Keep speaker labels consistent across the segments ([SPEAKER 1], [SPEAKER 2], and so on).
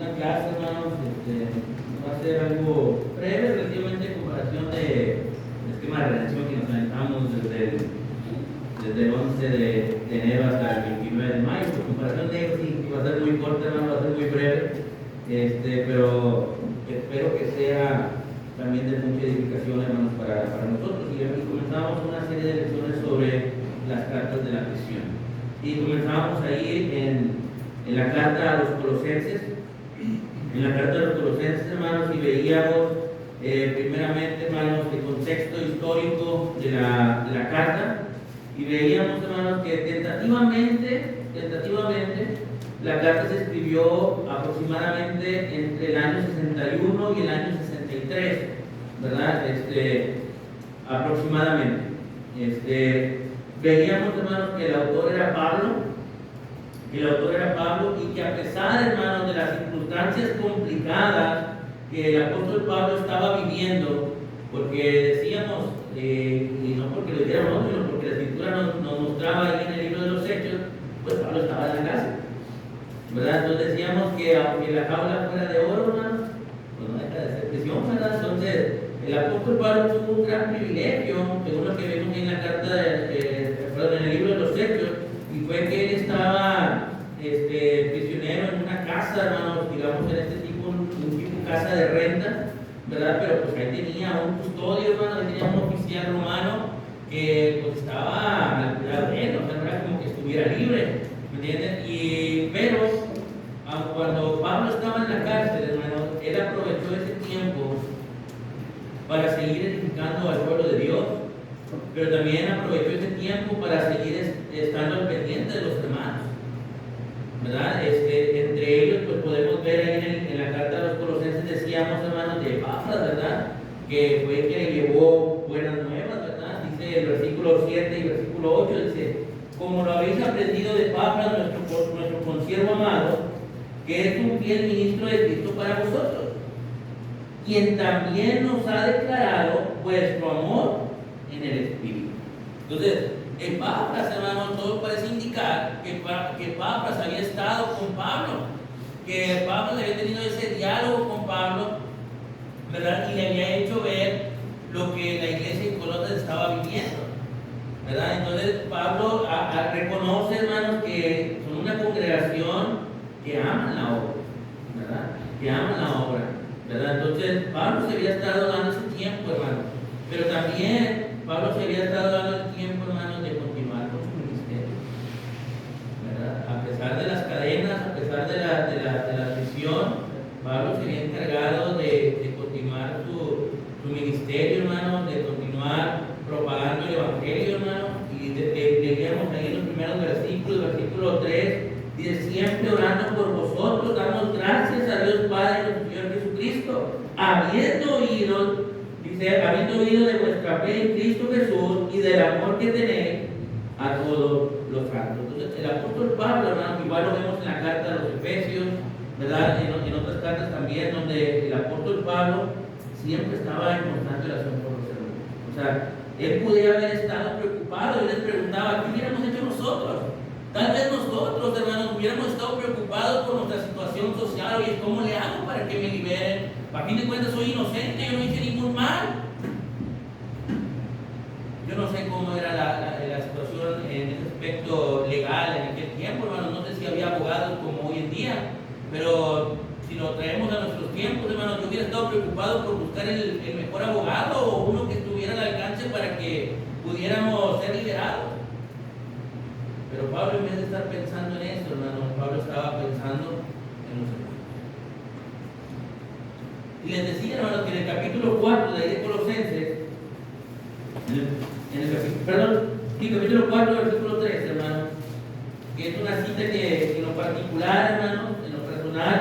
[SPEAKER 1] una clase, hermanos, va a ser algo breve relativamente en comparación del esquema de redención que nos aventamos desde el 11 de enero hasta el 29 de mayo. Por comparación de ellos, sí, va a ser muy corta, hermano, va a ser muy breve, pero espero que sea también de mucha edificación, hermanos, para nosotros. Y comenzamos una serie de lecciones sobre las cartas de la prisión. Y comenzamos ahí en la carta a los Colosenses. En la carta a los Colosenses, hermanos, y veíamos primeramente, hermanos, el contexto histórico de la carta. Y veíamos, hermanos, que tentativamente, la carta se escribió aproximadamente entre el año 61 y el año 63, ¿verdad? Aproximadamente. Veíamos, hermanos, que el autor era Pablo, y que a pesar, hermanos, de las circunstancias complicadas que el apóstol Pablo estaba viviendo, porque decíamos, y no porque lo dijéramos, sino porque la escritura nos mostraba ahí en el libro de los Hechos, pues Pablo estaba en la cárcel, ¿verdad? Entonces decíamos que aunque la jaula fuera de oro, hermanos, pues no deja de ser prisión, ¿verdad? Entonces el apóstol Pablo tuvo un gran privilegio, según lo que vemos en la carta, en el libro de los Hechos, y fue que él estaba prisionero en una casa, hermanos, digamos en este tipo, un tipo casa de renta, ¿verdad? Pero pues ahí tenía un custodio, hermano, ahí tenía un oficial romano que pues estaba al cuidado de él, o sea, no era como que estuviera libre, ¿me entienden? Pero cuando Pablo estaba en la cárcel, hermano, él aprovechó ese tiempo para seguir edificando al pueblo de Dios, pero también aprovechó ese tiempo para seguir estando al pendiente de los hermanos, ¿verdad? Entre ellos, pues podemos ver ahí en la carta de los Colosenses, decíamos, hermanos, de Epafras, ¿verdad? Que fue quien le llevó buenas nuevas, ¿verdad? Dice el versículo 7 y versículo 8, dice: como lo habéis aprendido de Epafras, nuestro consiervo amado, que es un fiel ministro de Cristo para vosotros, quien también nos ha declarado vuestro amor en el Espíritu. Entonces, Epafras, hermano, todo parece indicar que Epafras había estado con Pablo, que Pablo había tenido ese diálogo con Pablo, ¿verdad? Y le había hecho ver lo que la iglesia en Colosas estaba viviendo, ¿verdad? Entonces, Pablo reconoce, hermanos, que son una congregación que aman la obra, ¿verdad? Que aman la obra, ¿verdad? Entonces, Pablo se había estado dando ese tiempo, hermano, pero también Pablo se había estado dando el tiempo, hermanos, de continuar con su ministerio, ¿verdad? A pesar de las cadenas, a pesar de la prisión, Pablo se había encargado de continuar su ministerio, hermano, de continuar propagando el evangelio, hermano. Y leíamos ahí en los primeros versículos, versículo 3, dice: siempre orando por vosotros, damos gracias a Dios Padre, nuestro Señor Jesucristo, habiendo oído de vuestra fe en Cristo Jesús y del amor que tenéis a todos los santos. Entonces, el apóstol Pablo, hermano, igual lo vemos en la carta a los Efesios, ¿verdad? En otras cartas también, donde el apóstol Pablo siempre estaba en constante oración por los hermanos. O sea, él podía haber estado preocupado y les preguntaba: ¿qué hubiéramos hecho nosotros? Tal vez nosotros, hermanos, hubiéramos estado preocupados por nuestra situación social. Oye, ¿cómo le hago para que me liberen? A fin de cuentas soy inocente, yo no hice ningún mal. Yo no sé cómo era la situación en ese aspecto legal en aquel tiempo, hermano. No sé si había abogados como hoy en día, pero si lo traemos a nuestros tiempos, hermano, yo hubiera estado preocupado por buscar el mejor abogado o uno que estuviera al alcance para que pudiéramos ser liberados. Pero Pablo, en vez de estar pensando en eso, hermano, Pablo estaba pensando en los hermanos. Y les decía, hermano, que en el capítulo 4 de ahí de Colosenses, capítulo 4, versículo 3, hermano, que es una cita que en lo particular, hermano, en lo personal,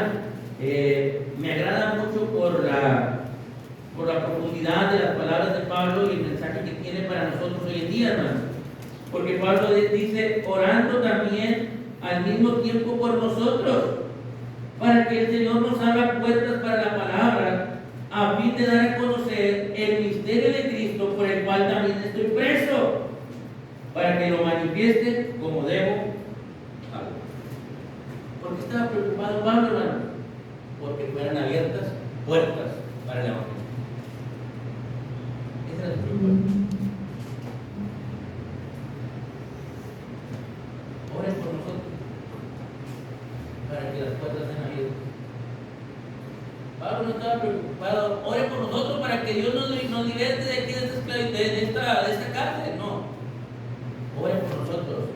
[SPEAKER 1] me agrada mucho por la profundidad de las palabras de Pablo y el mensaje que tiene para nosotros hoy en día, hermano. Porque Pablo dice: orando también al mismo tiempo por nosotros, para que el Señor nos abra puertas para la palabra, a fin de dar a conocer el misterio de Cristo, por el cual también estoy preso, para que lo manifieste como debo hablar. ¿Por qué estaba preocupado Pablo, hermano? porque fueran abiertas puertas para el Evangelio. Esa era su propuesta. Oren por nosotros para que las puertas sean abiertas. Pablo no estaba preocupado. Oren por nosotros para que Dios nos liberte de aquí, de esta esclavitud, de esta cárcel. No. Oren por nosotros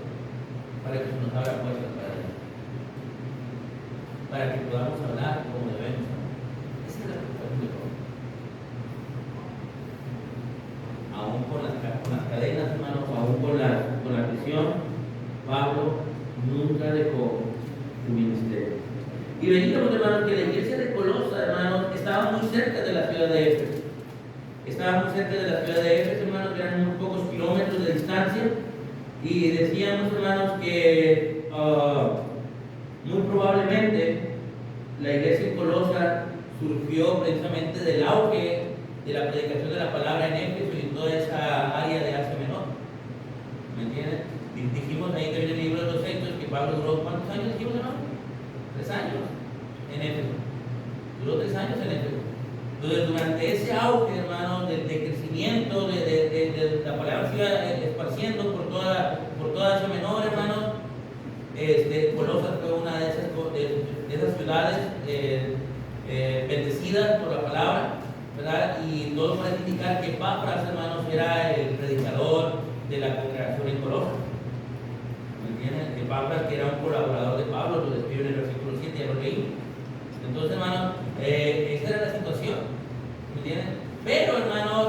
[SPEAKER 1] para que se nos abra puertas para que podamos hablar como debemos. Esa es la preocupación de Pablo. Aún con las cadenas, hermanos, aún con la prisión, Pablo nunca dejó su ministerio. Y veíamos, hermanos, que la iglesia de Colosa, hermanos, estaba muy cerca de la ciudad de Éfeso. Estaba muy cerca de la ciudad de Éfeso, hermanos, que eran unos pocos kilómetros de distancia. Y decíamos, hermanos, que muy probablemente la iglesia en Colosa surgió precisamente del auge de la predicación de la palabra en Éfeso y en toda esa área de Asia Menor. ¿Me entienden? Dijimos ahí que en el libro de los Hechos que Pablo duró, ¿cuántos años dijimos, hermano? 3 años en Éfeso. Duró 3 años en Éfeso. Entonces, durante ese auge, hermano, de crecimiento, de la palabra se iba esparciendo por toda Asia Menor, hermanos. Colosas fue una de esas ciudades bendecidas por la palabra, ¿verdad? Y todo parece indicar que Epafras, hermanos, era el predicador de la congregación en Colosas. ¿Me entienden? Epafras, que era un colaborador de Pablo, lo describe en el versículo 7, ya lo leí. Entonces, hermanos, esa era la situación. ¿Me entienden? Pero, hermanos,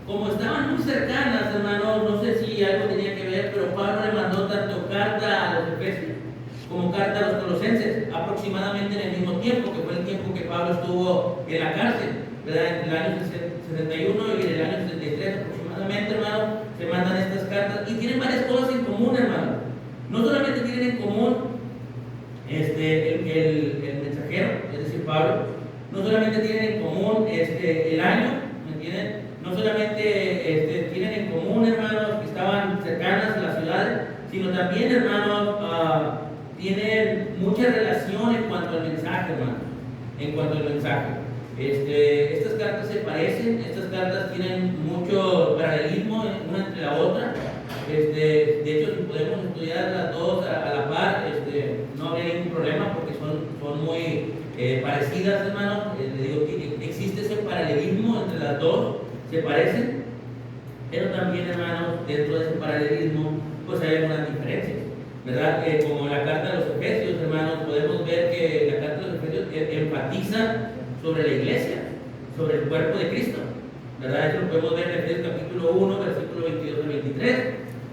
[SPEAKER 1] como estaban muy cercanas, hermanos, no sé si algo tenía que ver, pero Pablo le mandó tanto carta a los Efesios como carta a los Colosenses, aproximadamente en el mismo tiempo, que fue el tiempo que Pablo estuvo en la cárcel, ¿verdad? Entre el año 71 y el año 73 aproximadamente, hermano, se mandan estas cartas y tienen varias cosas en común, hermano. No solamente tienen en común el mensajero, es decir, Pablo, no solamente tienen en común el año, ¿me entienden? No solamente tienen en común, hermanos, que estaban cercanas a las ciudades, sino también, hermanos, tienen mucha relación en cuanto al mensaje, hermanos. En cuanto al mensaje. Estas cartas se parecen, estas cartas tienen mucho paralelismo una entre la otra. De hecho, si podemos estudiar las dos a la par, no habría ningún problema porque son muy parecidas, hermanos. Le digo que existe ese paralelismo entre las dos. Se parecen, pero también, hermanos, dentro de ese paralelismo, pues hay algunas diferencias, ¿verdad? Como la carta de los Efesios, hermanos, podemos ver que la carta de los Efesios enfatiza sobre la iglesia, sobre el cuerpo de Cristo, ¿verdad? Eso lo podemos ver en Efesios capítulo 1, versículo 22 al 23.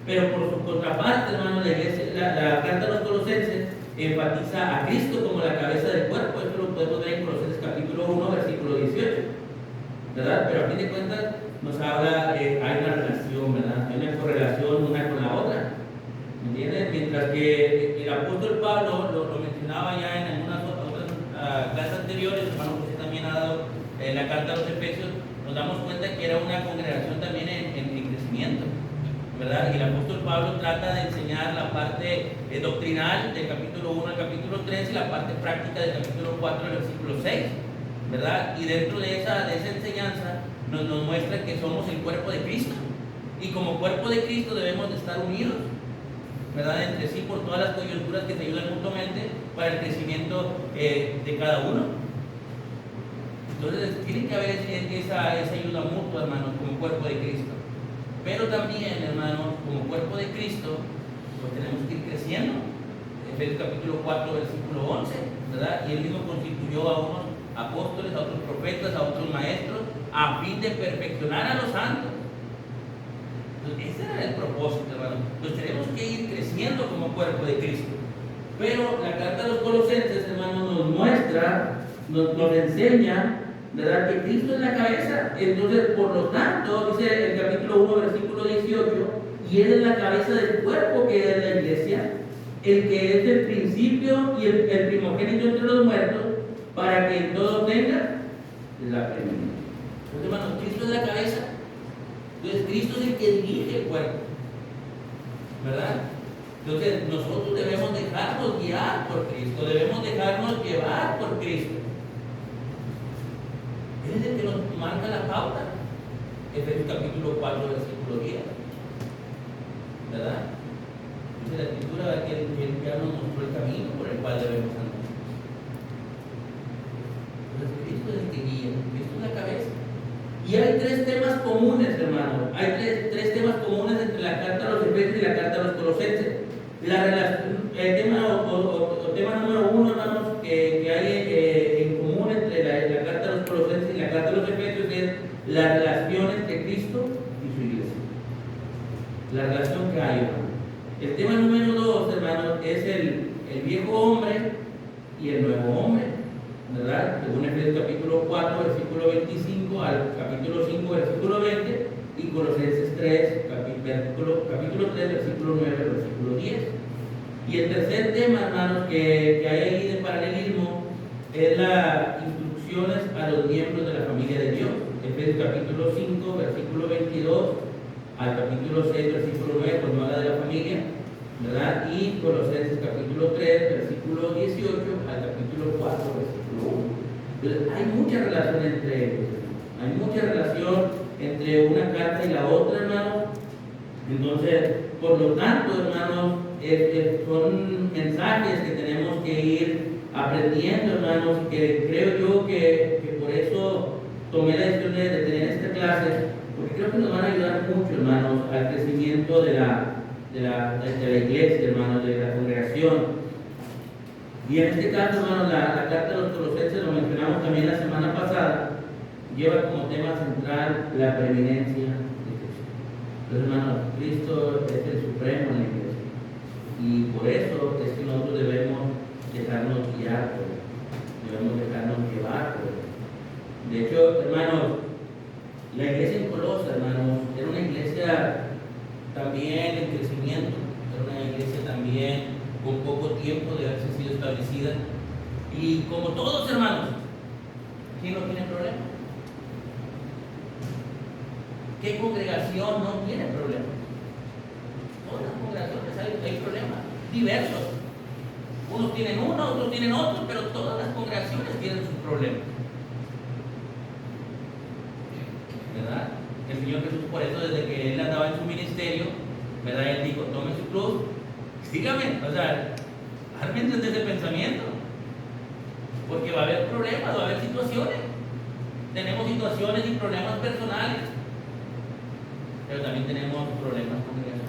[SPEAKER 1] Pero por su contraparte, hermanos, la carta de los Colosenses enfatiza a Cristo como la cabeza del cuerpo. Esto lo podemos ver en Colosenses capítulo 1, versículo 18. ¿Verdad? Pero a fin de cuentas nos habla, hay una relación, ¿verdad? Hay una correlación una con la otra. ¿Me entienden? Mientras que el apóstol Pablo lo mencionaba ya en algunas otras clases anteriores, hermano José también ha dado la carta a los Efesios, nos damos cuenta que era una congregación también en crecimiento, ¿verdad? Y el apóstol Pablo trata de enseñar la parte doctrinal del capítulo 1 al capítulo 3 y la parte práctica del capítulo 4 al versículo 6. ¿Verdad? Y dentro de esa enseñanza nos muestra que somos el cuerpo de Cristo y como cuerpo de Cristo debemos de estar unidos, ¿verdad? Entre sí por todas las coyunturas que se ayudan mutuamente para el crecimiento de cada uno. Entonces tiene que haber esa ayuda mutua, hermanos, como cuerpo de Cristo. Pero también, hermanos, como cuerpo de Cristo, pues tenemos que ir creciendo. Efesios capítulo 4, versículo 11, ¿verdad? Y él mismo constituyó a unos apóstoles, a otros profetas, a otros maestros, a fin de perfeccionar a los santos. Entonces, ese era el propósito, hermano. Pues tenemos que ir creciendo como cuerpo de Cristo. Pero la carta de los Colosenses, hermano, nos muestra, nos enseña, ¿verdad?, que Cristo es la cabeza. Entonces, por lo tanto, dice el capítulo 1, versículo 18, y Él es la cabeza del cuerpo que es la iglesia, el que es el principio y el primogénito entre los muertos, para que en todo tenga la preeminencia. Entonces, hermanos, Cristo es la cabeza. Entonces, Cristo es el que dirige el cuerpo, ¿verdad? Entonces, nosotros debemos dejarnos guiar por Cristo, debemos dejarnos llevar Cristo. Él es el que nos marca la pauta. Efesios capítulo 4, versículo 10. ¿Verdad? Dice la Escritura que Él ya nos mostró el camino por el cual debemos andar. Entonces Cristo es el que guía, Cristo es la cabeza. Y hay tres temas comunes, hermano. Hay tres temas comunes entre la carta a los Efesios y la carta a los Colosenses. El tema número uno, hermanos, que hay en común entre la carta a los Colosenses y la carta a los Efesios es la relación entre Cristo y su iglesia. La relación que hay, hermano. El tema número dos, hermano, es el viejo hombre y el nuevo hombre, ¿verdad? Según Efesios capítulo 4, versículo 25 al capítulo 5, versículo 20, y Colosenses 3, capítulo 3, versículo 9, versículo 10. Y el tercer tema, hermanos, que hay ahí de paralelismo es las instrucciones a los miembros de la familia de Dios. Efesios capítulo 5, versículo 22 al capítulo 6, versículo 9, cuando habla de la familia, ¿verdad? Y Colosenses capítulo 3, versículo 18 al capítulo 4, versículo 1. Entonces, hay mucha relación entre ellos. Hay mucha relación entre una carta y la otra, hermano. Entonces, por lo tanto, hermanos, son mensajes que tenemos que ir aprendiendo, hermanos, que creo yo que por eso tomé la decisión de tener esta clase, porque creo que nos van a ayudar mucho, hermanos, al crecimiento de la iglesia, hermanos, de la congregación. Y en este caso, hermanos, la carta de los Colosenses, lo mencionamos también la semana pasada, lleva como tema central la preeminencia de Cristo. Entonces, hermanos, Cristo es el supremo en la iglesia. Y por eso es que nosotros debemos dejarnos guiar por Él, debemos dejarnos llevar por Él. De hecho, hermanos, la iglesia en Colosas, hermanos, era una iglesia también en crecimiento, era una iglesia también con poco tiempo de haberse sido establecida. Y como todos, hermanos, ¿quién no tiene problema? ¿Qué congregación no tiene problema? Todas las congregaciones hay problemas diversos. Unos tienen uno, otros tienen otro, pero todas las congregaciones tienen sus problemas. ¿Verdad? El Señor Jesús, por eso, desde que Él andaba en su ministerio, ¿verdad? Él dijo, tome su cruz, sígame, o sea, ármense de ese pensamiento, porque va a haber problemas, va a haber situaciones. Tenemos situaciones y problemas personales, pero también tenemos problemas congregacionales.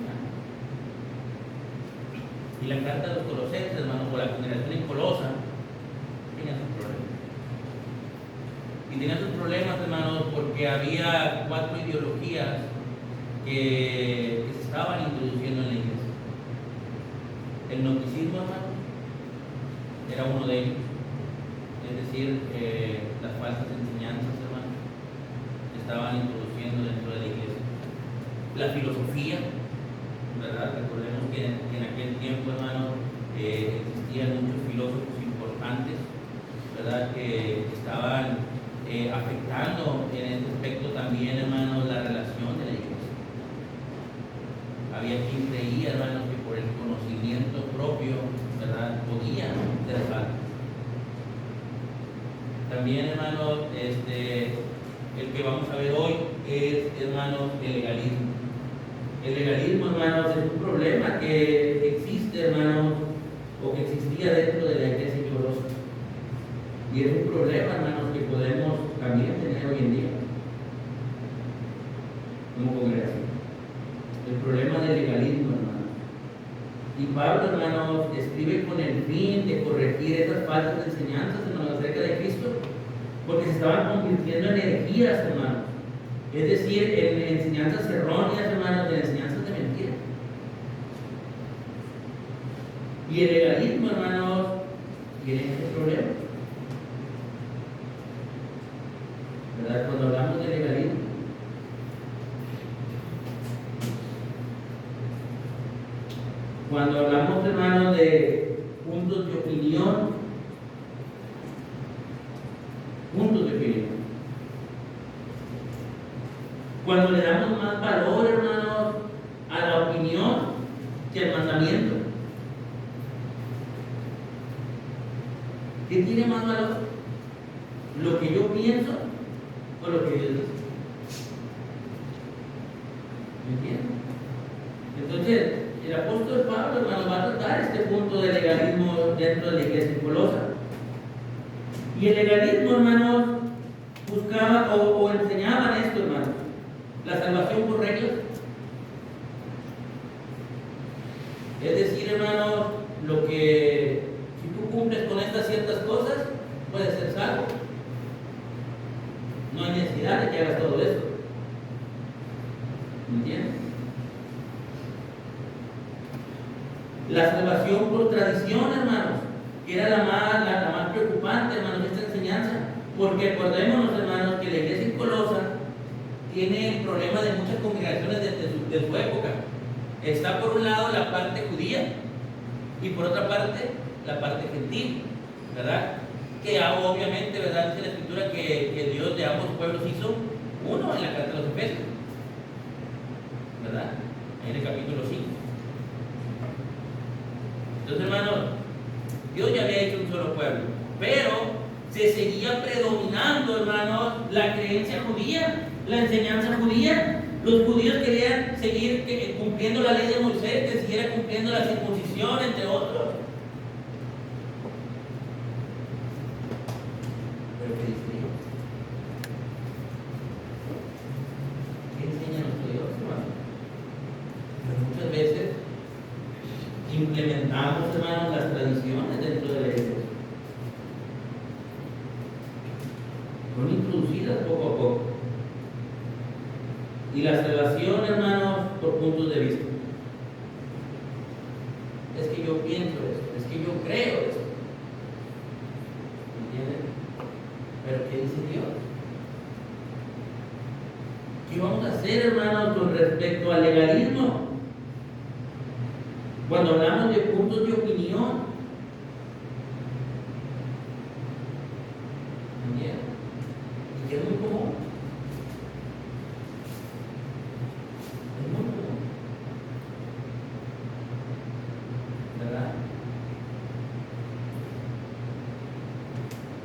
[SPEAKER 1] Y la carta de los Colosenses, hermanos, por la congregación en Colosa, tenía sus problemas. Y tenía sus problemas, hermanos, porque había 4 ideologías que se estaban introduciendo en la iglesia. El gnosticismo, hermano, era uno de ellos. Es decir, las falsas enseñanzas, hermano, se estaban introduciendo dentro de la iglesia. La filosofía, ¿verdad? Recordemos que en aquel tiempo, hermano, existían muchos filósofos importantes, ¿verdad? Que estaban afectando en este aspecto también, hermano, la relación de la iglesia. Había quien creía, hermano, que por el conocimiento propio, ¿verdad?, podían ser salvos. También, hermano, el que vamos a ver hoy es, hermano, el legalismo. El legalismo, hermanos, es un problema que existe, hermanos, o que existía dentro de la iglesia en Colosas. Y es un problema, hermanos, que podemos también tener hoy en día como congregación. El problema del legalismo, hermanos. Y Pablo, hermanos, escribe con el fin de corregir esas falsas enseñanzas, hermanos, acerca de Cristo, porque se estaban convirtiendo en herejías, hermanos. Es decir, en enseñanzas erróneas, hermanos, de enseñanzas de mentira. Y el legalismo, hermanos, tiene este problema. ¿Verdad? Cuando hablamos de legalismo, cuando hablamos, hermanos, de puntos de opinión, cuando le damos más valor, hermanos, a la opinión que al mandamiento. ¿Qué tiene más valor? ¿Lo que yo pienso o lo que Dios dice? ¿Me entienden? Entonces, el apóstol Pablo, hermano, va a tratar este punto de legalismo dentro de la iglesia en Colosa. Y el legalismo, hermanos, buscaba o enseñaban esto, hermanos: la salvación por reglas. Es decir, hermanos, lo que si tú cumples con estas ciertas cosas, puedes ser salvo. No hay necesidad de que hagas todo esto. ¿Me entiendes? La salvación por tradición, hermanos, que era la más preocupante, hermanos, de esta enseñanza. Porque acordémonos, hermanos, que la iglesia en Colosa tiene el problema de muchas congregaciones de su época. Está por un lado la parte judía y por otra parte la parte gentil, ¿verdad? Que obviamente, ¿verdad?, dice la Escritura que Dios de ambos pueblos hizo uno en la carta de los Efesios, ¿verdad? En el capítulo 5. Entonces, hermanos, Dios ya había hecho un solo pueblo, pero se seguía predominando, hermanos, la creencia judía, la enseñanza judía. Los judíos querían seguir cumpliendo la ley de Moisés, que siguiera cumpliendo la circuncisión, entre otros. ¿Pero qué dice Dios? ¿Qué enseña nuestro Dios, hermano? Pero muchas veces implementamos, hermanos, las tradiciones dentro de la iglesia. Son introducidas poco a poco. Y la salvación, hermanos, por puntos de vista. Es que yo pienso eso, es que yo creo eso. ¿Entienden? Pero ¿qué dice Dios? ¿Qué vamos a hacer, hermanos, con respecto al legalismo? Cuando hablamos de puntos de opinión. ¿Entienden? Y que es muy común.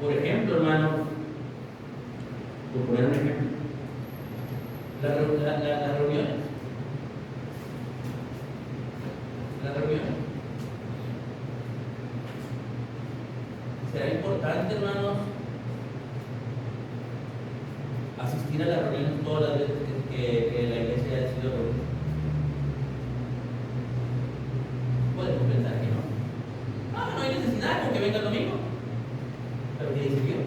[SPEAKER 1] Por ejemplo, hermanos, por poner un ejemplo, las reuniones. Las reuniones. Será importante, hermanos, asistir a las reuniones todas las veces que la iglesia ha decidido reunir. Podemos pensar que no. No hay necesidad con que venga el domingo. Pero ¿qué dice Dios?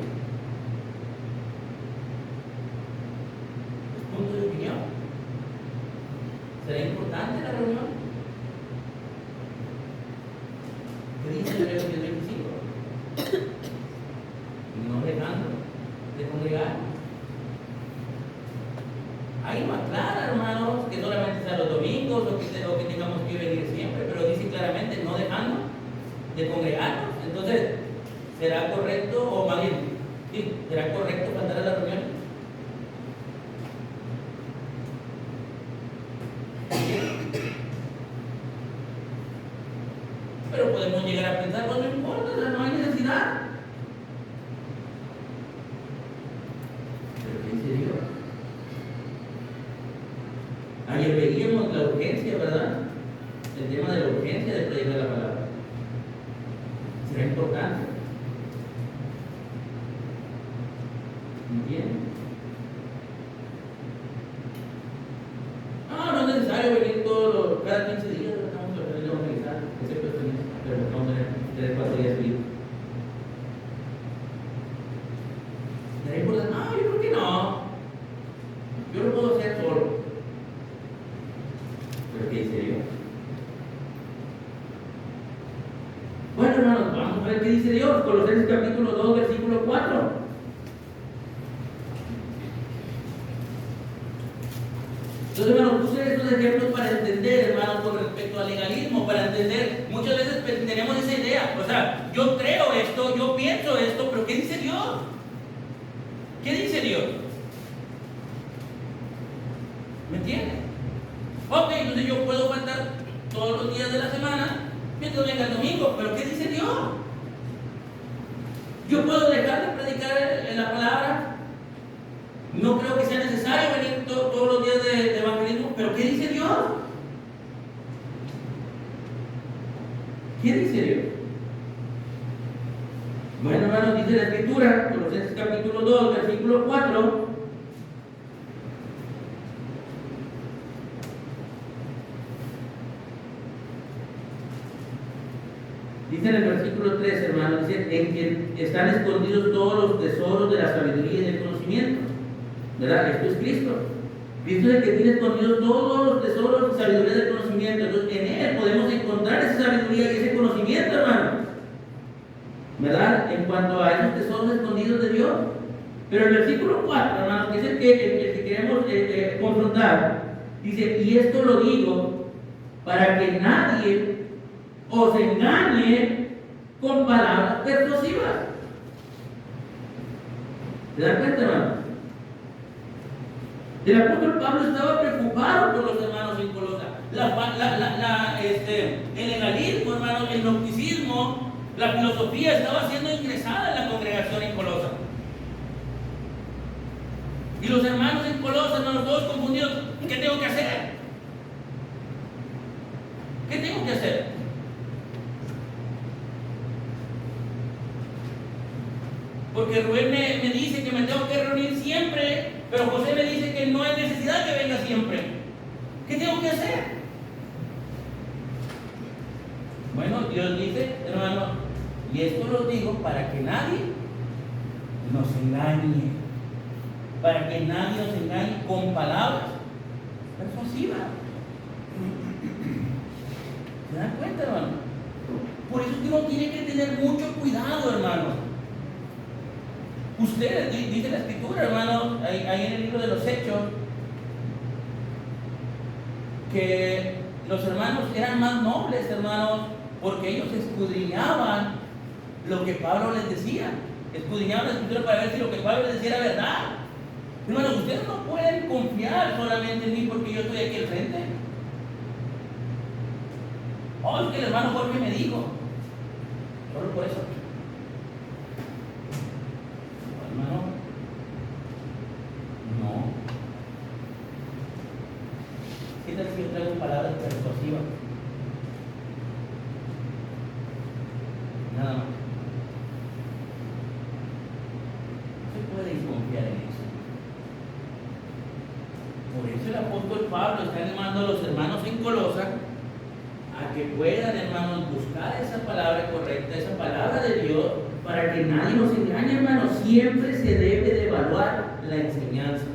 [SPEAKER 1] Punto de opinión. ¿Será importante la reunión? ¿Qué dice el Hebreo 10:25? No dejando de congregar. Ahí no aclara, hermanos, que solamente sea los domingos o que tengamos que venir siempre, pero dice claramente no dejando de congregarnos. Entonces, ¿será correcto, o más bien, sí, será correcto faltar a la reunión? Pero podemos llegar a pensar, pues no importa, no hay necesidad. Pero ¿qué dice Dios? Ayer veíamos la urgencia, ¿verdad? El tema de la urgencia de predicar la palabra. ¿Será importante? ¿Entienden? No es necesario venir cada 15 días, estamos aprendiendo a organizar, excepto este mes, pero vamos a tener 3-4 días seguidos. ¿Será importante? No, yo creo que no. Yo lo puedo hacer solo. ¿Pero qué dice Dios? Bueno, hermanos, vamos a ver qué dice Dios. Colosenses capítulo 2, versículo 4. Entonces, hermanos, puse estos ejemplos para entender, hermanos, con respecto al legalismo, para entender. Muchas veces tenemos esa idea, o sea, yo creo esto, yo pienso esto, pero ¿qué dice Dios? ¿Qué dice Dios? ¿Me entienden? Ok, entonces yo puedo faltar todos los días de la semana mientras venga el domingo, pero ¿qué dice Dios? Yo puedo dejar de predicar en la palabra. No creo que sea necesario venir todos los días de evangelismo, pero ¿qué dice Dios? ¿Qué dice Dios? Bueno, hermanos, dice la Escritura, Colosenses capítulo 2, versículo 4. Dice en el versículo 3, hermanos, dice, en quien están escondidos todos los tesoros de la sabiduría y del conocimiento. ¿Verdad? Esto es Cristo. Cristo es el que tiene escondidos todos los tesoros de sabiduría y del conocimiento. Entonces, en Él podemos encontrar esa sabiduría y ese conocimiento, hermano. ¿Verdad? En cuanto a esos tesoros escondidos de Dios. Pero el versículo 4, hermano, que es el que queremos confrontar, dice, y esto lo digo para que nadie os engañe con palabras persuasivas. ¿Se dan cuenta, hermano? El apóstol Pablo estaba preocupado por los hermanos en Colosa. El legalismo, hermano, el gnosticismo, la filosofía estaba siendo ingresada en la congregación en Colosa. Y los hermanos en Colosa, hermanos, todos confundidos. ¿Qué tengo que hacer? ¿Qué tengo que hacer? Porque Rubén me dice que me tengo que reunir siempre, pero José me dice que no hay necesidad que venga siempre. ¿Qué tengo que hacer? Bueno, Dios dice, hermano, y esto lo digo para que nadie nos engañe, para que nadie nos engañe con palabras persuasivas. ¿Se dan cuenta, hermano? Por eso uno tiene que tener mucho cuidado, hermano. Usted, dice la Escritura, hermano, ahí en el libro de los Hechos, que los hermanos eran más nobles, hermanos, porque ellos escudriñaban lo que Pablo les decía. Escudriñaban la Escritura para ver si lo que Pablo les decía era verdad. Hermanos, ustedes no pueden confiar solamente en mí porque yo estoy aquí al frente. Oh, es que el hermano Jorge me dijo. Solo por eso. Hermano, no. ¿Qué tal si yo traigo palabras persuasivas? Nada más. No se puede confiar en eso. Por eso el apóstol Pablo está animando a los hermanos en Colosa a que puedan, hermanos, buscar esa palabra correcta, esa palabra de Dios, para que nadie nos engañe, hermanos. Siempre se debe de evaluar la enseñanza.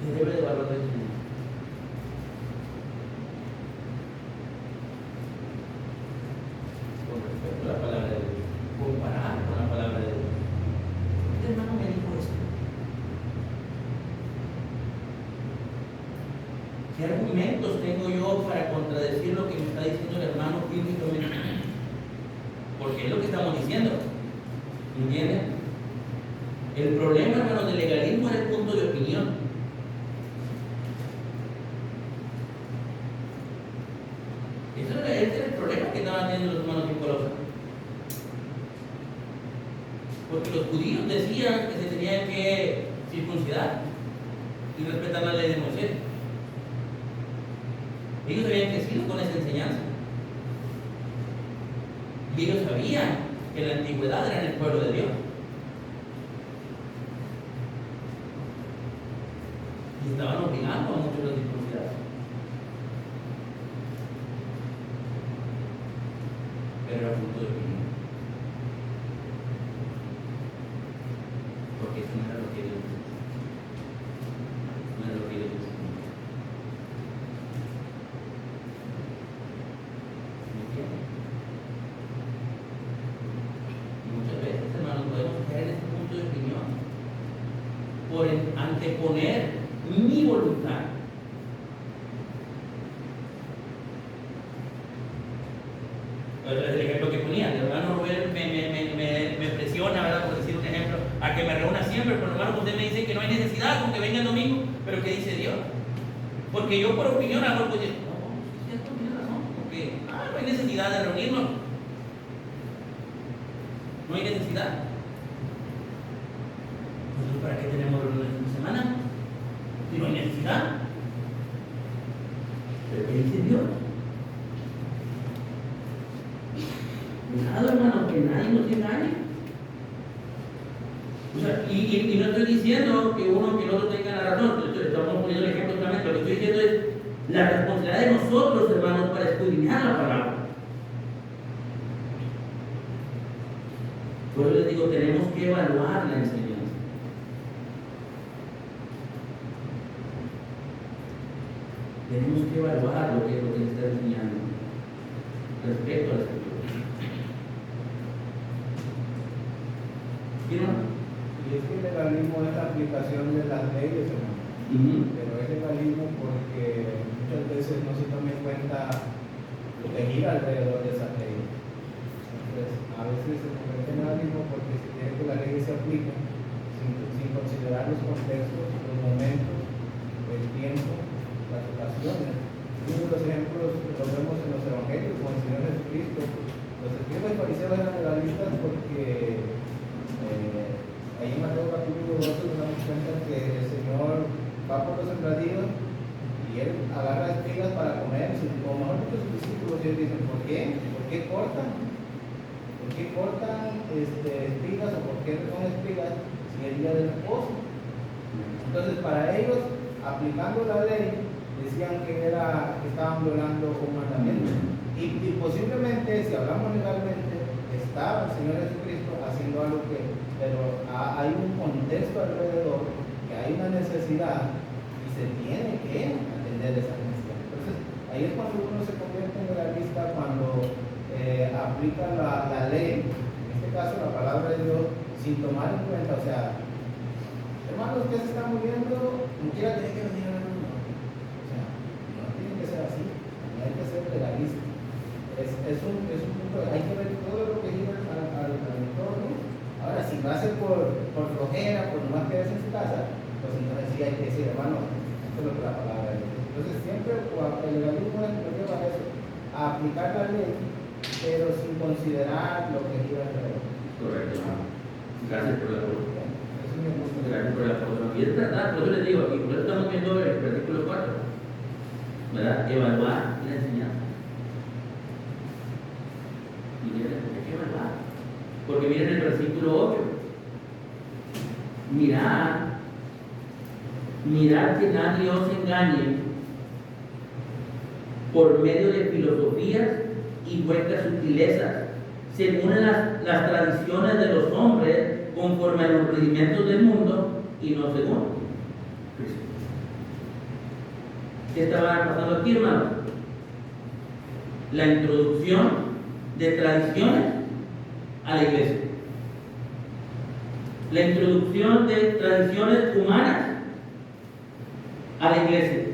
[SPEAKER 1] Se debe de evaluar la enseñanza. Con respecto a la palabra de Dios, comparar con la palabra de Dios. Este hermano me dijo esto. ¿Qué argumentos tengo yo para contradecir lo que me está diciendo el hermano bíblicamente? Porque es lo que estamos diciendo. ¿Entienden? El problema, hermanos, del legalismo es el punto de opinión. Ese era el problema que estaban teniendo los hermanos en Colosa. Porque los judíos decían que se tenían que circuncidar y respetar la ley de Moisés. Ellos habían crecido con esa enseñanza. Y ellos sabían que en la antigüedad eran el pueblo de Dios. Y estaban obligando a muchos de los circuncidados. Pero era punto de opinión. Porque eso no era lo que Dios decía. No era lo que Dios decía. Por anteponer mi voluntad. El ejemplo que ponía, el hermano Rubén me presiona, ¿verdad? Por decir un ejemplo, a que me reúna siempre, pero el hermano José me dice que no hay necesidad con que venga el domingo, pero ¿qué dice Dios? Porque yo por opinión hago, pues, no, si es cierto, tiene razón, porque, no hay necesidad de reunirnos. No hay necesidad. Entonces, ¿para qué tenemos reuniones en semana? Si no hay necesidad. ¿Pero qué dice Dios? Cuidado, hermano, que nadie nos engañe. O sea, y no estoy diciendo que uno que el otro tenga la razón, estamos poniendo el ejemplo solamente. Lo que estoy diciendo es la responsabilidad de nosotros, hermanos, para escudriñar la palabra. Por eso les digo, tenemos que evaluar la enseñanza. Tenemos que evaluar lo que está enseñando respecto a la escritura. ¿Sí, no?
[SPEAKER 2] Y es que el legalismo es la aplicación de las leyes, hermano. Pero es legalismo porque muchas veces no se toma en cuenta lo que gira alrededor de esas leyes. Entonces, a veces se convierte en legalismo porque se quiere que las leyes se apliquen sin considerar los contextos, los momentos, el tiempo, las ocasiones. Uno de los ejemplos los vemos en los evangelios, como el Señor Jesucristo. Los escribas y fariseos eran legalistas porque ahí en Mateo capítulo 12 nos damos cuenta que el Señor va por los sembradíos y él agarra espigas para comer. Como mejor que sus discípulos, y ellos dicen: ¿por qué? ¿Por qué cortan? ¿Por qué cortan espigas o por qué recogen espigas si es día de reposo? Entonces, para ellos, aplicando la ley, decían que estaban violando un mandamiento. Y posiblemente, si hablamos legalmente, estaba el Señor Jesucristo haciendo algo pero hay un contexto alrededor, que hay una necesidad y se tiene que atender esa necesidad. Entonces, ahí es cuando uno se convierte en legalista, cuando aplica la ley, en este caso la palabra de Dios, sin tomar en cuenta. O sea, hermano, usted se está muriendo, no quiera tener que venir a la luna. O sea, no tiene que ser así, no hay que ser legalista. Es un punto, hay que ver todo lo que lleva al entorno. Ahora, si lo hace por flojera, por nomás quedarse en su casa, pues entonces sí hay que decir: hermano, esto es lo que la palabra dice. Entonces, siempre el legalismo nos lleva a eso, a aplicar la ley, pero sin considerar lo que lleva alrededor.
[SPEAKER 1] Correcto. Gracias por la pregunta.
[SPEAKER 2] Eso me gusta.
[SPEAKER 1] Gracias por la pregunta. Y es verdad, por eso les digo, y por eso estamos viendo el versículo 4, ¿verdad? Evaluar la enseñanza. Y miren, hay que evaluar. Porque miren el versículo 8. Mirad que nadie os engañe por medio de filosofías y vuestras sutilezas, según las tradiciones de los hombres, conforme a los rudimentos del mundo, y no según Cristo. ¿Qué estaba pasando aquí, hermano? La introducción de tradiciones a la iglesia. La introducción de tradiciones humanas a la iglesia.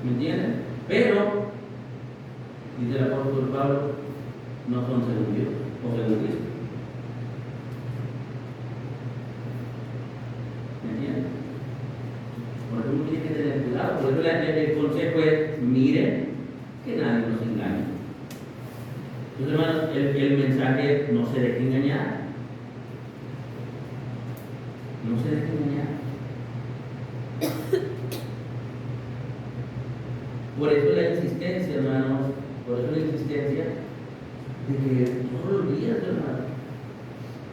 [SPEAKER 1] ¿Me entienden? Pero, dice el apóstol Pablo, no son según Dios o según Cristo. ¿Me entienden? Por eso uno tiene que tener cuidado. Por eso el consejo es: miren que nadie nos engañe. Entonces, hermanos, el mensaje: no se deje engañar. No se deje engañar. Por eso la insistencia, hermanos, por eso la insistencia de que todos los días, hermano,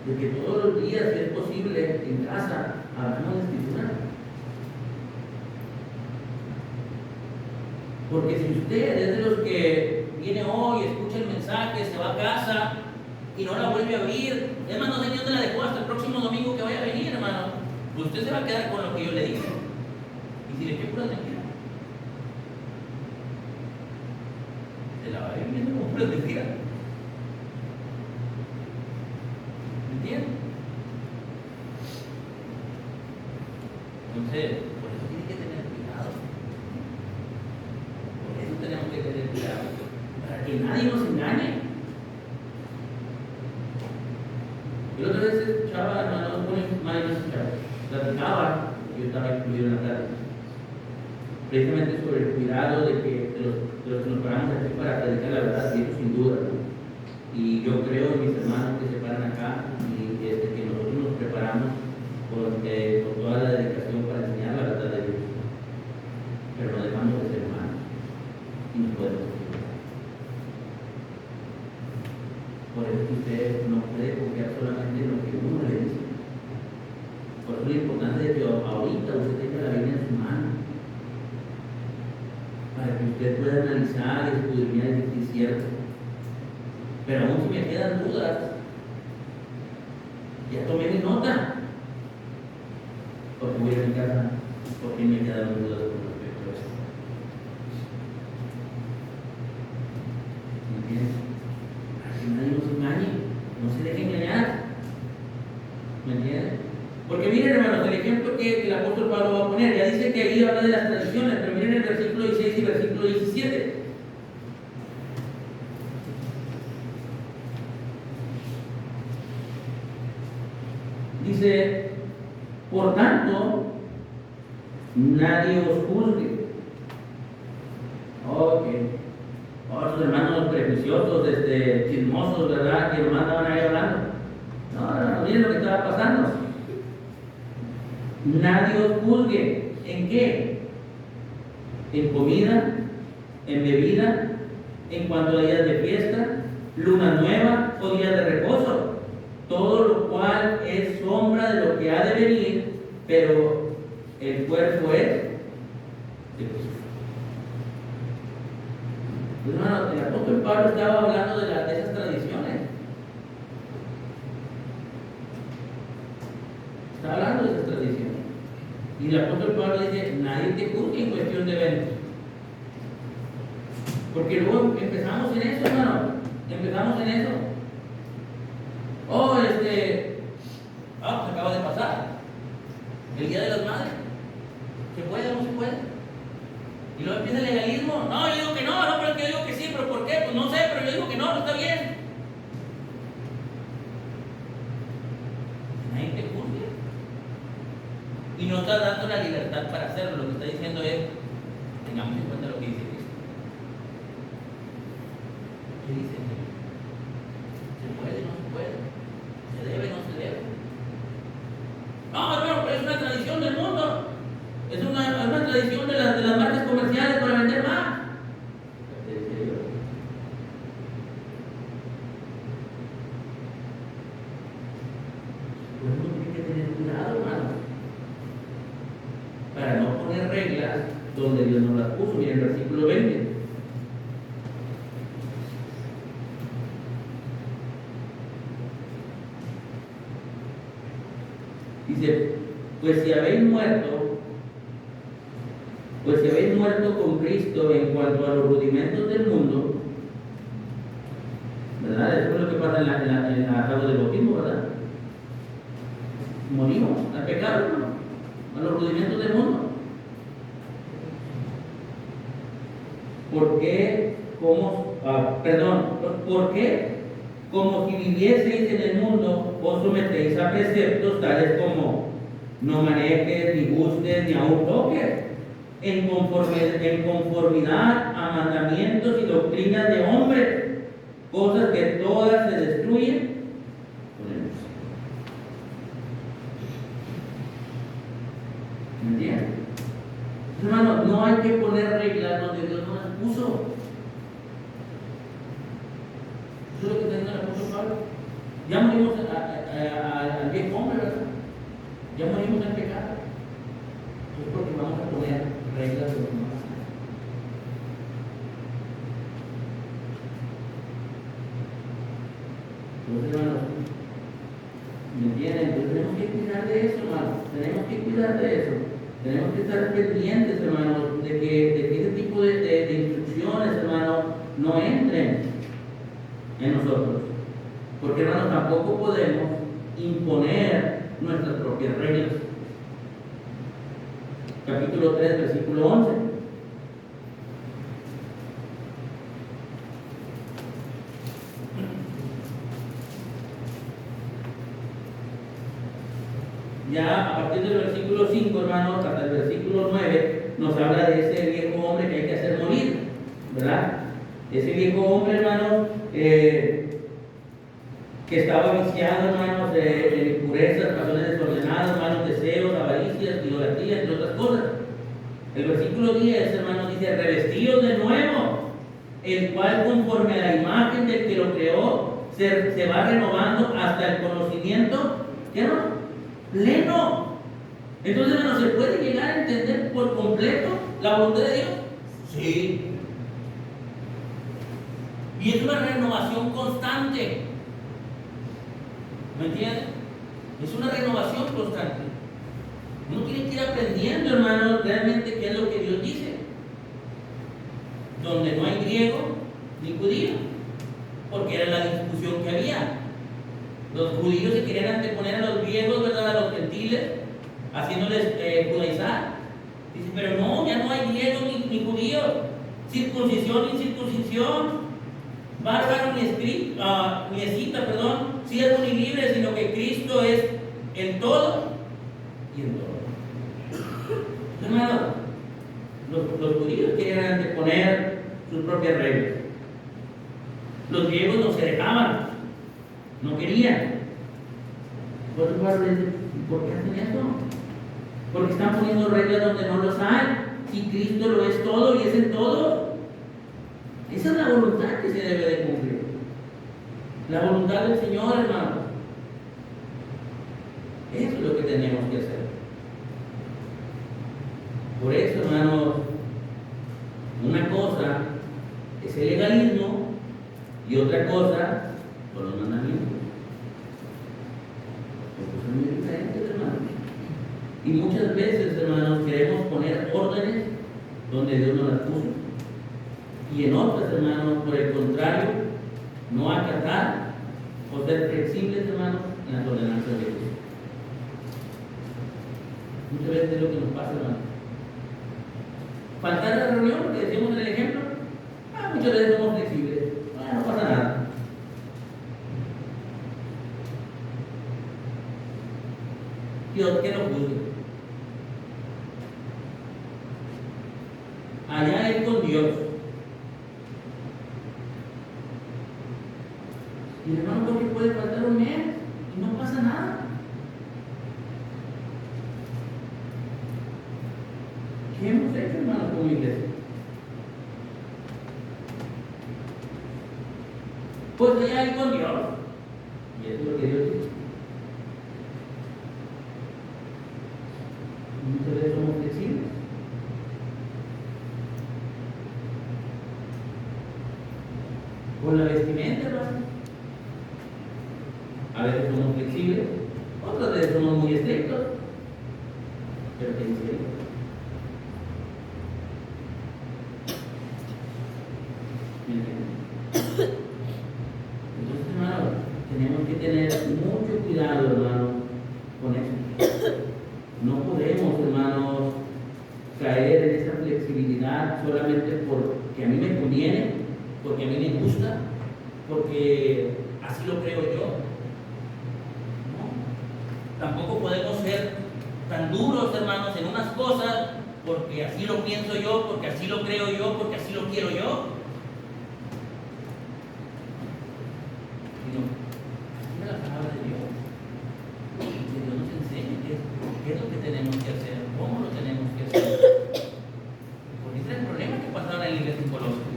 [SPEAKER 1] de que todos los días, si es posible, en casa, hablamos de escritura. Porque si usted es de los que viene hoy, escucha el mensaje, se va a casa y no la vuelve a oír, es más, no sé dónde la dejó hasta el próximo domingo que vaya a venir, hermano, pues usted se va a quedar con lo que yo le dije. Y si le quedo pura mentira, se la va a ir viendo como pura mentira. ¿Me entienden? Entonces, por eso tiene que tener cuidado. Por eso tenemos que tener cuidado, para que nadie nos engañe. Yo otra vez escuchaba, hermano, platicaba, yo estaba incluido en la tarde, precisamente sobre el cuidado de los de los que nos paramos aquí para predicar la verdad, y eso sin duda, ¿no? Y yo creo en mis hermanos que se paran acá y que nosotros nos preparamos con toda la dedicación para enseñar la verdad de Dios. Pero no dejamos de ser humanos y no podemos equivocar. Por eso que usted no puede confiar solamente en lo que uno le dice. Por eso la importancia de que ahorita usted tenga la Biblia en su mano, para que usted pueda analizar y escudriñar y decir cierto. Pero aún si me quedan dudas, ya tomé mi nota, porque voy a mi casa, porque me quedaron dudas con respecto a esto. ¿Me entiendes? Para que nadie nos engañe, no se deje engañar. ¿Me entiendes? Porque miren, hermanos, el ejemplo que el apóstol Pablo va a poner, ya dice que ahí habla de las tradiciones, pero miren el versículo 16 y versículo 17. Dice, por tanto, nadie os juzgue. Ok. Esos hermanos prejuiciosos, chismosos, ¿verdad? Que nomás andaban ahí hablando. No, miren lo que estaba pasando. Nadie os juzgue. ¿En qué? En comida, en bebida, en cuanto a días de fiesta, luna nueva o días de reposo. Todo lo cual es sombra de lo que ha de venir, pero el cuerpo es de Cristo. Pues, hermano, el apóstol Pablo estaba hablando de esas tradiciones. Está hablando de esas tradiciones. Y el apóstol Pablo dice, nadie te juzgue en cuestión de eventos. Porque luego empezamos en eso, hermano. Empezamos en eso. Pues acaba de pasar. El Día de las Madres. ¿Se puede o no se puede? Y luego empieza el legalismo. No, yo digo que no, pero yo digo que sí, pero ¿por qué? Pues no sé, pero yo digo que no está bien. Nadie te juzgue. Y no está dando la libertad para hacerlo. Lo que está diciendo es, tengamos en cuenta lo que dice Cristo. ¿Qué dice? ¿Se puede o no se puede? ¿Se debe o no se debe? No, hermano, pero es una tradición del mundo. Es una tradición de las marcas comerciales para vender más. Pues uno tiene que tener cuidado, hermano, para no poner reglas donde Dios no las puso. Miren el versículo 20. Dice, pues si habéis muerto con Cristo en cuanto a los rudimentos del mundo, ¿verdad? Eso es lo que pasa en la agua del bautismo, ¿verdad? Morimos al pecado, ¿no? A los rudimentos del mundo. ¿Por qué? ¿Por qué? Como si vivieseis en el mundo, os sometéis a preceptos tales como no manejes, ni gustes, ni aun toques, en conformidad a mandamientos y doctrinas de hombres, cosas que todas se destruyen con el uso. ¿Me entiendes? Hermano, no hay que poner reglas donde Dios no las puso. Eso es lo que está diciendo el apóstol Pablo. Ya morimos al viejo hombre, ¿verdad? Ya morimos en pecado. Es porque vamos a poner reglas de los demás. Entonces, hermanos, ¿me entienden? Entonces tenemos que cuidar de eso, hermano. Tenemos que cuidar de eso. Tenemos que estar pendientes, hermanos, de que ese tipo de instrucciones, hermano, no entren en nosotros. Porque, hermanos, tampoco podemos imponer nuestras propias reglas. Capítulo 3, versículo 11. Ya a partir del versículo 5, hermanos, hasta el versículo 9, nos habla de ese viejo hombre que hay que hacer morir, ¿verdad? Ese viejo hombre, hermano, que estaba viciado, hermanos, en impurezas, pasiones desordenadas, malos deseos, avaricias, idolatría, entre otras cosas. El versículo 10, hermanos, dice: revestidos de nuevo, el cual conforme a la imagen del que lo creó, se va renovando hasta el conocimiento, ¿qué no? Pleno. Entonces, hermanos, ¿se puede llegar a entender por completo la voluntad de Dios? Sí. Y es una renovación constante. ¿Me entiendes? Es una renovación constante. Uno tiene que ir aprendiendo, hermano, realmente qué es lo que Dios dice. Donde no hay griego ni judío, porque era la discusión que había. Los judíos se querían anteponer a los griegos, ¿verdad? A los gentiles, haciéndoles judaizar. Dice, pero no, ya no hay griegos ni judíos, circuncisión ni incircuncisión, bárbaro ni escita, perdón, siervo ni libre, sino que Cristo es en todo y en todo. Hermano, los judíos querían anteponer sus propias reglas. Los griegos no se dejaban, no querían. Por qué hacen esto? Porque están poniendo reglas donde no los hay. Si Cristo lo es todo y es en todo. Esa es la voluntad que se debe de cumplir. La voluntad del Señor, hermano. Eso es lo que tenemos que hacer. Por eso, hermanos, una cosa es el legalismo y otra cosa son los mandamientos. Porque son muy diferentes, hermanos. Y muchas veces, hermanos, queremos poner órdenes donde Dios no las puso. Y en otras, hermanos, por el contrario, no acatar o ser flexibles, hermanos, en las ordenanzas de Dios. Muchas veces es lo que nos pasa, hermanos. Faltar a la reunión, porque decimos en el ejemplo, muchas veces somos flexibles, no pasa nada. Dios que nos juzgue. Allá es con Dios. Y hermano, ¿por qué puede faltar un mes y no pasa nada? ¿Qué hemos hecho, hermano, como iglesia? Pues allá hay con Dios. Y eso es lo que Dios dice. Muchas veces somos flexibles. Con la vestimenta, hermano. A veces somos flexibles, otras veces somos muy estrictos. Pero ¿qué dice Dios? Entonces, hermano, tenemos que tener mucho cuidado, hermano, con eso. No podemos, hermanos, caer en esa flexibilidad solamente porque a mí me conviene, porque a mí me gusta, porque así lo creo yo. No. Tampoco podemos ser tan duros, hermanos, en unas cosas porque así lo pienso yo, porque así lo creo yo, porque así lo quiero yo. Sino, la palabra de Dios. Que Dios nos enseñe qué es lo que tenemos que hacer, cómo lo tenemos que hacer. Porque ese es el problema que pasaron en la iglesia en Colosas.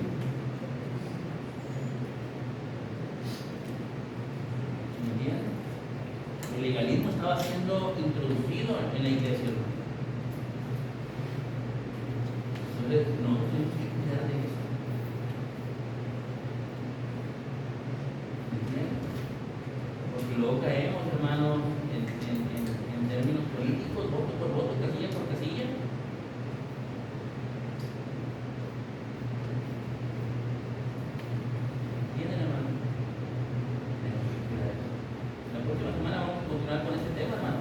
[SPEAKER 1] El legalismo estaba siendo introducido en la iglesia. Entonces, no tenemos que cuidar de eso. Porque luego caemos, hermanos, en términos políticos, voto por voto, casilla por casilla. ¿Entienden, hermano? Tenemos que cuidar de eso. La próxima semana vamos a continuar con este tema, hermano.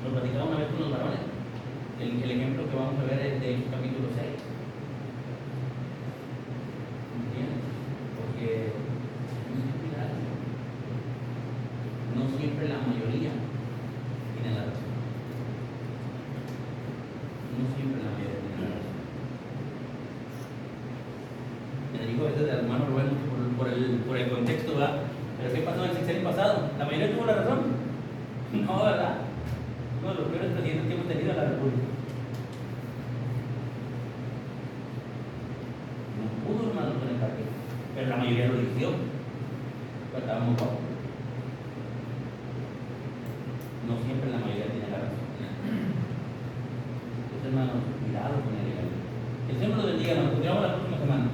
[SPEAKER 1] Lo platicaba una vez con los varones. El ejemplo que vamos a ver es de capítulo 6. ¿Entiendes? Porque tenemos que cuidar. No siempre la mayoría tiene la razón. No siempre la mayoría tiene la razón. por el contexto, ¿verdad? Pero ¿qué pasó en el sexenio pasado? ¿La mayoría tuvo la razón? No, ¿verdad? Uno de los peores presidentes que hemos tenido en la República. No pudo, hermano, con el partido. Pero la mayoría lo eligió. Pero estaba muy poco. No siempre la mayoría tiene la razón. Entonces, hermanos, cuidado con el legal. Que el Señor nos bendiga, nos continuamos la próxima semana.